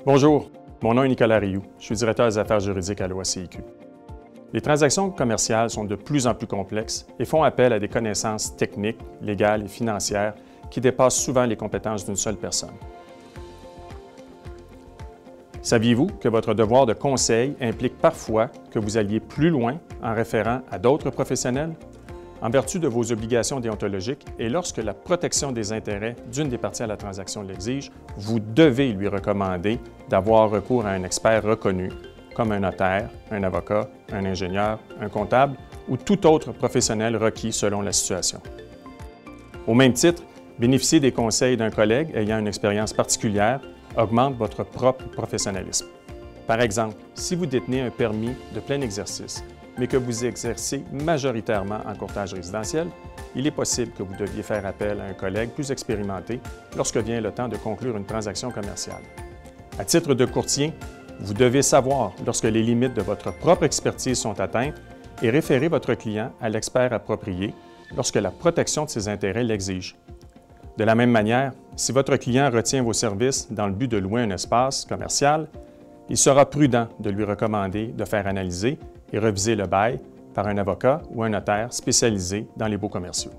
Bonjour, mon nom est Nicolas Rioux. Je suis directeur des affaires juridiques à l'OACIQ. Les transactions commerciales sont de plus en plus complexes et font appel à des connaissances techniques, légales et financières qui dépassent souvent les compétences d'une seule personne. Saviez-vous que votre devoir de conseil implique parfois que vous alliez plus loin en référant à d'autres professionnels? En vertu de vos obligations déontologiques et lorsque la protection des intérêts d'une des parties à la transaction l'exige, vous devez lui recommander d'avoir recours à un expert reconnu, comme un notaire, un avocat, un ingénieur, un comptable ou tout autre professionnel requis selon la situation. Au même titre, bénéficier des conseils d'un collègue ayant une expérience particulière augmente votre propre professionnalisme. Par exemple, si vous détenez un permis de plein exercice, mais que vous exercez majoritairement en courtage résidentiel, il est possible que vous deviez faire appel à un collègue plus expérimenté lorsque vient le temps de conclure une transaction commerciale. À titre de courtier, vous devez savoir lorsque les limites de votre propre expertise sont atteintes et référer votre client à l'expert approprié lorsque la protection de ses intérêts l'exige. De la même manière, si votre client retient vos services dans le but de louer un espace commercial, il sera prudent de lui recommander de faire analyser et reviser le bail par un avocat ou un notaire spécialisé dans les baux commerciaux.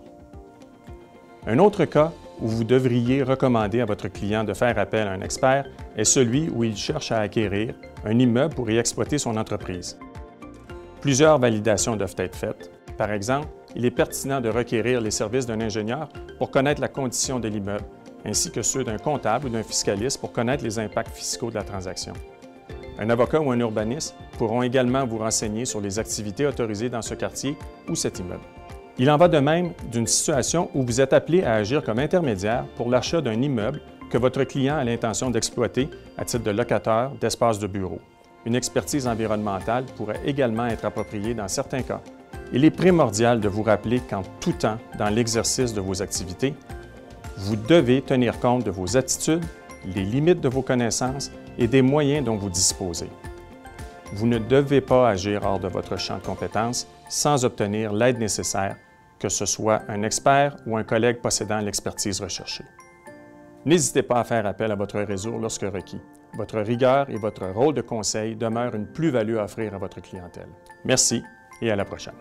Un autre cas où vous devriez recommander à votre client de faire appel à un expert est celui où il cherche à acquérir un immeuble pour y exploiter son entreprise. Plusieurs validations doivent être faites. Par exemple, il est pertinent de requérir les services d'un ingénieur pour connaître la condition de l'immeuble, ainsi que ceux d'un comptable ou d'un fiscaliste pour connaître les impacts fiscaux de la transaction. Un avocat ou un urbaniste pourront également vous renseigner sur les activités autorisées dans ce quartier ou cet immeuble. Il en va de même d'une situation où vous êtes appelé à agir comme intermédiaire pour l'achat d'un immeuble que votre client a l'intention d'exploiter à titre de locataire d'espace de bureau. Une expertise environnementale pourrait également être appropriée dans certains cas. Il est primordial de vous rappeler qu'en tout temps, dans l'exercice de vos activités, vous devez tenir compte de vos attitudes, les limites de vos connaissances et des moyens dont vous disposez. Vous ne devez pas agir hors de votre champ de compétences sans obtenir l'aide nécessaire, que ce soit un expert ou un collègue possédant l'expertise recherchée. N'hésitez pas à faire appel à votre réseau lorsque requis. Votre rigueur et votre rôle de conseil demeurent une plus-value à offrir à votre clientèle. Merci et à la prochaine.